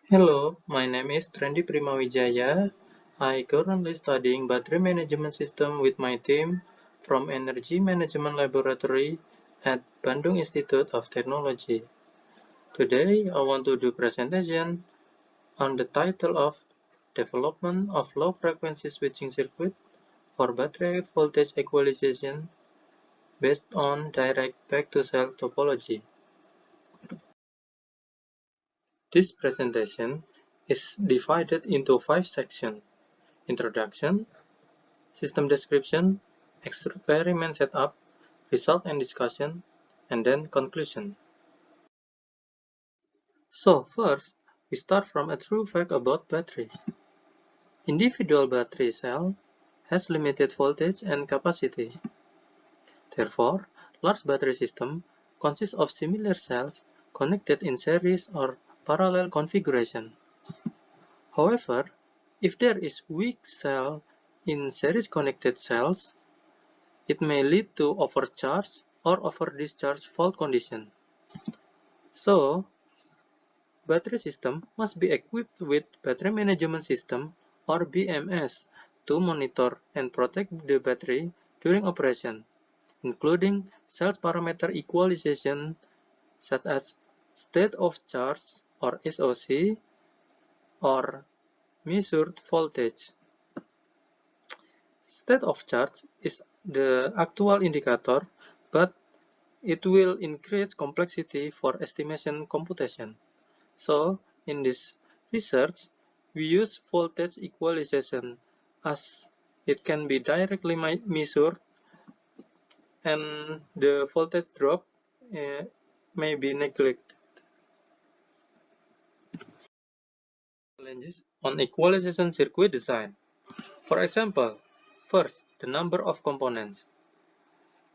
Hello, my name is Trendy Primawijaya. I currently studying battery management system with my team from Energy Management Laboratory at Bandung Institute of Technology. Today, I want to do presentation on the title of Development of Low Frequency Switching Circuit for Battery Voltage Equalization based on direct back-to-cell topology. This presentation is divided into 5 sections: Introduction, System description, experiment setup, result and discussion, and then conclusion. So first, we start from a true fact about battery. Individual battery cell has limited voltage and capacity. Therefore, large battery system consists of similar cells connected in series or parallel configuration. However, if there is weak cell in series connected cells, it may lead to overcharge or over-discharge fault condition. So, battery system must be equipped with battery management system or BMS to monitor and protect the battery during operation, including cells parameter equalization such as state of charge or SOC or measured voltage. State of charge is the actual indicator, but it will increase complexity for estimation computation. So, in this research, we use voltage equalization as it can be directly measured and the voltage drop may be neglected. Challenges on equalization circuit design. For example, first, the number of components.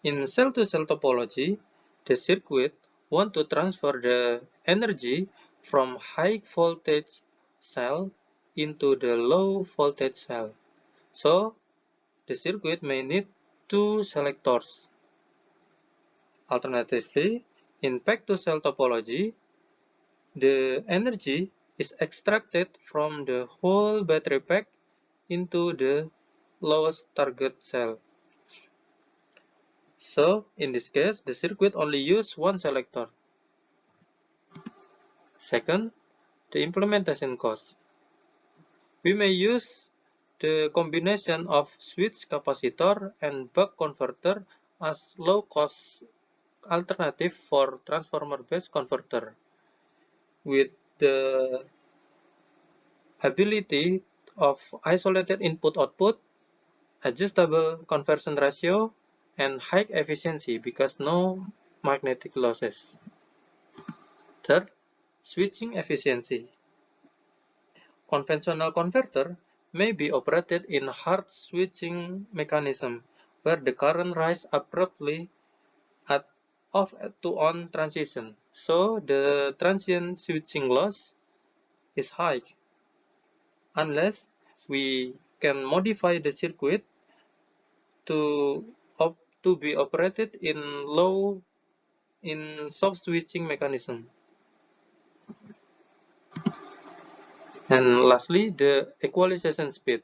In cell-to-cell topology, the circuit wants to transfer the energy from high voltage cell into the low voltage cell. So, the circuit may need two selectors. Alternatively, in back-to-cell topology, the energy is extracted from the whole battery pack into the lowest target cell. So, in this case, the circuit only uses one selector. Second, the implementation cost. We may use the combination of switch capacitor and buck converter as low-cost alternative for transformer-based converter, with the ability of isolated input-output, adjustable conversion ratio, and high efficiency because no magnetic losses. Third, switching efficiency. Conventional converter may be operated in hard switching mechanism, where the current rises abruptly at off to on transition, so the transient switching loss is high. Unless we can modify the circuit to be operated in soft switching mechanism. And lastly, the equalization speed.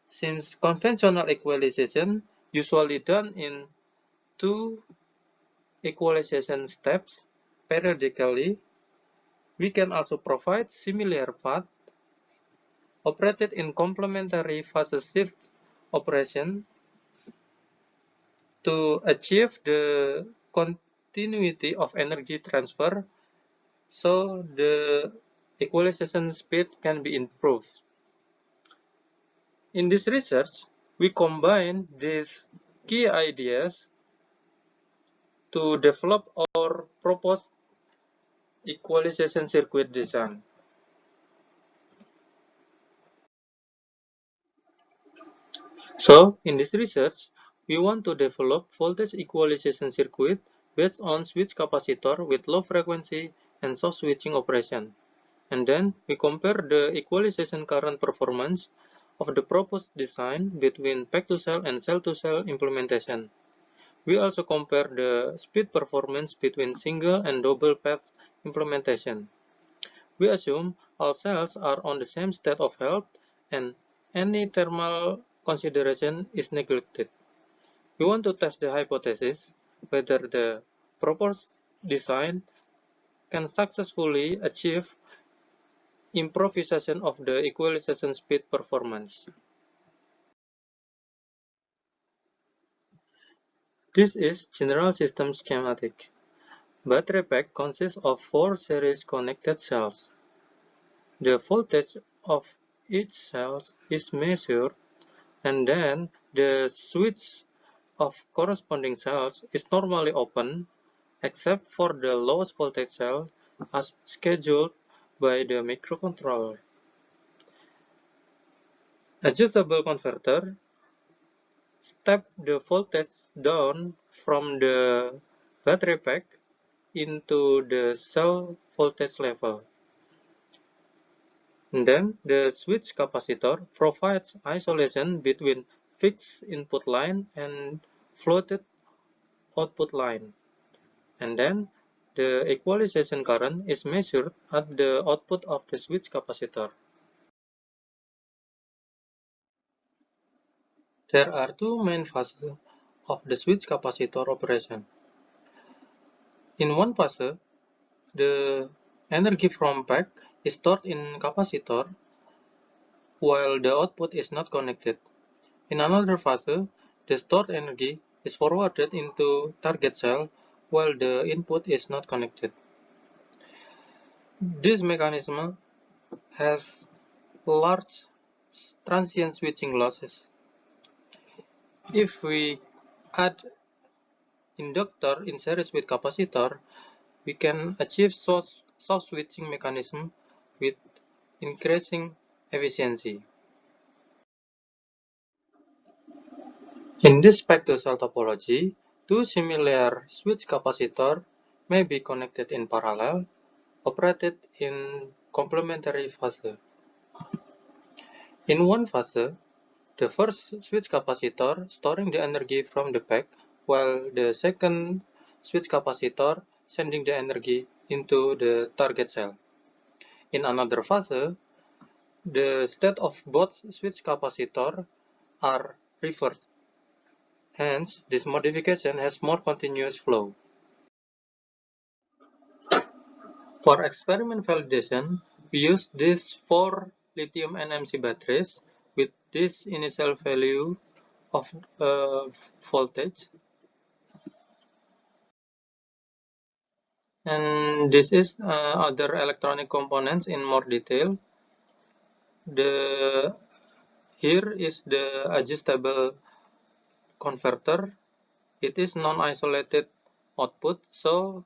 Since conventional equalization usually done in two equalization steps periodically, we can also provide similar path operated in complementary phase shift operation to achieve the continuity of energy transfer, so the equalization speed can be improved. In this research, we combine these key ideas to develop our proposed equalization circuit design. So, in this research, we want to develop voltage equalization circuit based on switch capacitor with low frequency and soft switching operation. And then we compare the equalization current performance of the proposed design between back-to-cell and cell-to-cell implementation. We also compare the speed performance between single and double path implementation. We assume all cells are on the same state of health and any thermal consideration is neglected. We want to test the hypothesis whether the proposed design can successfully achieve improvisation of the equalization speed performance. This is general system schematic. Battery pack consists of 4 series connected cells. The voltage of each cell is measured, and then the switch of corresponding cells is normally open, except for the lowest voltage cell as scheduled by the microcontroller. Adjustable converter step the voltage down from the battery pack into the cell voltage level. And then the switch capacitor provides isolation between fixed input line and floated output line. And then the equalization current is measured at the output of the switch capacitor. There are two main phases of the switch capacitor operation. In one phase, the energy from pack is stored in capacitor while the output is not connected. In another phase, the stored energy is forwarded into target cell while the input is not connected. This mechanism has large transient switching losses. If we add inductor in series with capacitor, we can achieve source switching mechanism with increasing efficiency. In this back-to-cell topology, two similar switch capacitor may be connected in parallel, operated in complementary phase. In one phase, the first switch capacitor storing the energy from the pack, while the second switch capacitor sending the energy into the target cell. In another phase, the state of both switch capacitor are reversed. Hence, this modification has more continuous flow. For experiment validation, we use these 4 lithium NMC batteries with this initial value of voltage. And this is other electronic components in more detail. Here is the adjustable converter. It is non-isolated output, so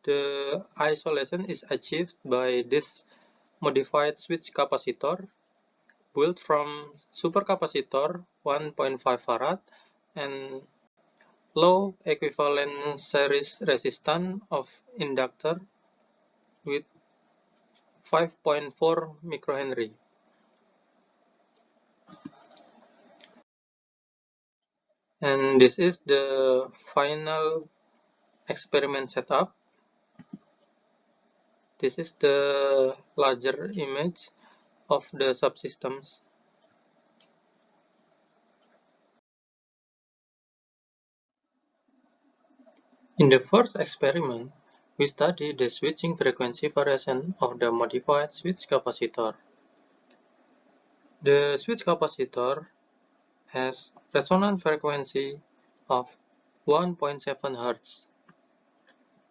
the isolation is achieved by this modified switch capacitor built from supercapacitor 1.5 farad and low equivalent series resistance of inductor with 5.4 microhenry. And this is the final experiment setup. This is the larger image of the subsystems. In the first experiment, we studied the switching frequency variation of the modified switch capacitor. The switch capacitor has resonance frequency of 1.7 Hz.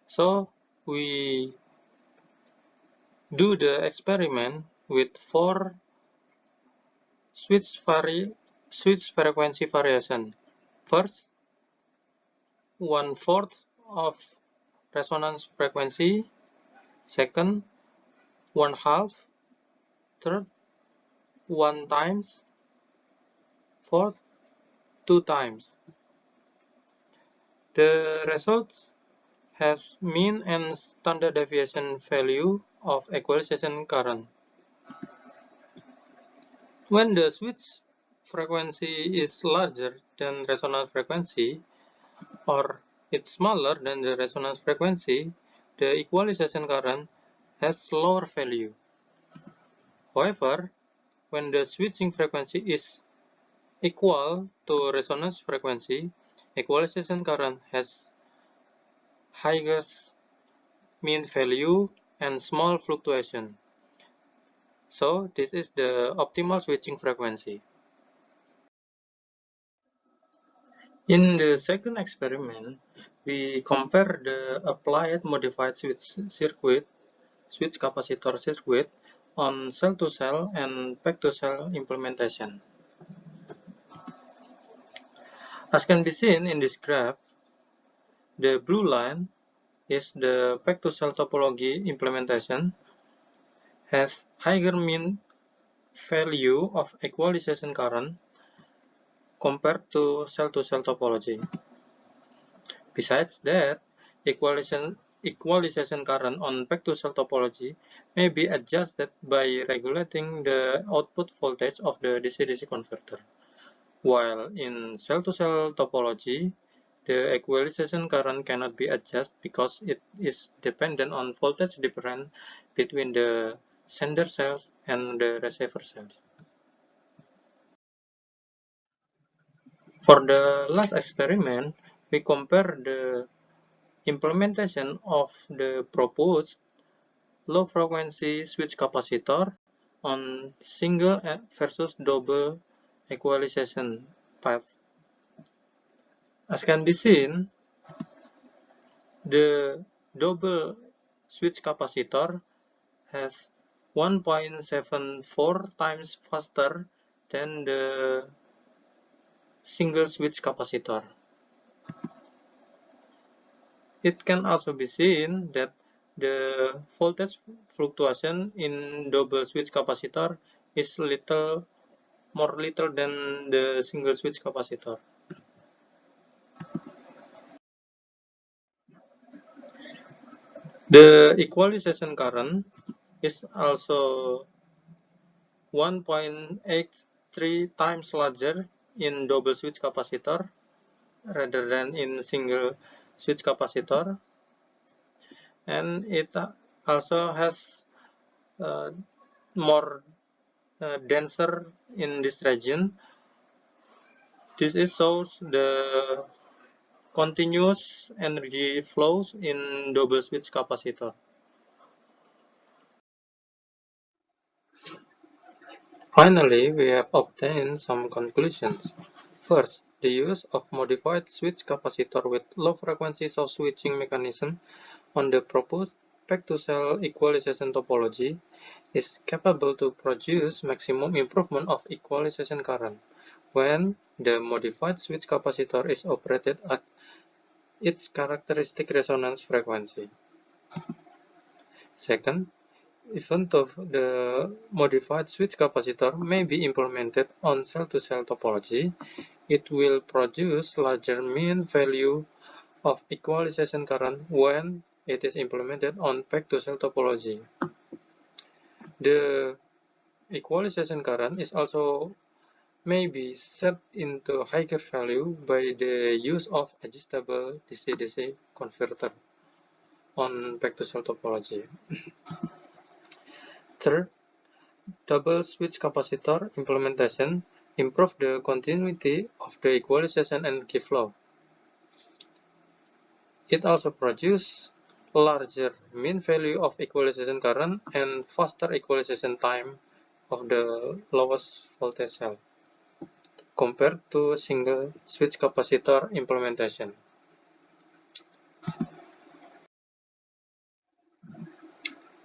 So we do the experiment with 4 switch frequency variation. First, 1/4 of resonance frequency. Second, 1/2. Third, 1 times. Fourth, 2 times. The results has mean and standard deviation value of equalization current. When the switch frequency is larger than resonance frequency, or it's smaller than the resonance frequency, the equalization current has lower value. However, when the switching frequency is equal to resonance frequency, equalization current has highest mean value and small fluctuation. So this is the optimal switching frequency. In the second experiment, we compare the applied modified switch capacitor circuit on cell-to-cell and pack-to-cell implementation. As can be seen in this graph, the blue line is the pack-to-cell topology implementation has higher mean value of equalization current compared to cell-to-cell topology. Besides that, equalization current on pack-to-cell topology may be adjusted by regulating the output voltage of the DC-DC converter, while in cell-to-cell topology, the equalization current cannot be adjusted because it is dependent on voltage difference between the sender cells and the receiver cells. For the last experiment, we compare the implementation of the proposed low-frequency switch capacitor on single versus double equalization path. As can be seen, the double switch capacitor has 1.74 times faster than the single switch capacitor. It can also be seen that the voltage fluctuation in double switch capacitor is more little than the single switch capacitor. The equalization current is also 1.83 times larger in double switch capacitor rather than in single switch capacitor, and it also has more denser in this region. This shows the continuous energy flows in double switch capacitor. Finally, we have obtained some conclusions. First, the use of modified switch capacitor with low frequencies of switching mechanism on the proposed pack-to-cell equalization topology is capable to produce maximum improvement of equalization current when the modified switch capacitor is operated at its characteristic resonance frequency. Second, even though the modified switch capacitor may be implemented on cell-to-cell topology, it will produce larger mean value of equalization current when it is implemented on pack-to-cell topology. The equalization current is also may be set into higher value by the use of adjustable DC-DC converter on pack-to-cell topology. Third, double switch capacitor implementation improve the continuity of the equalization energy flow. It also produces larger mean value of equalization current and faster equalization time of the lowest voltage cell compared to single switch capacitor implementation.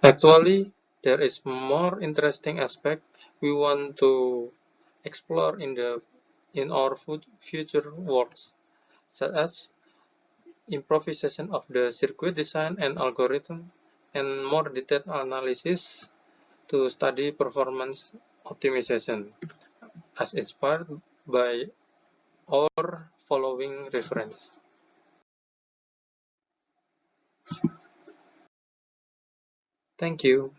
Actually, there is more interesting aspect we want to explore in our future works, such as improvisation of the circuit design and algorithm, and more detailed analysis to study performance optimization, as inspired by our following reference. Thank you.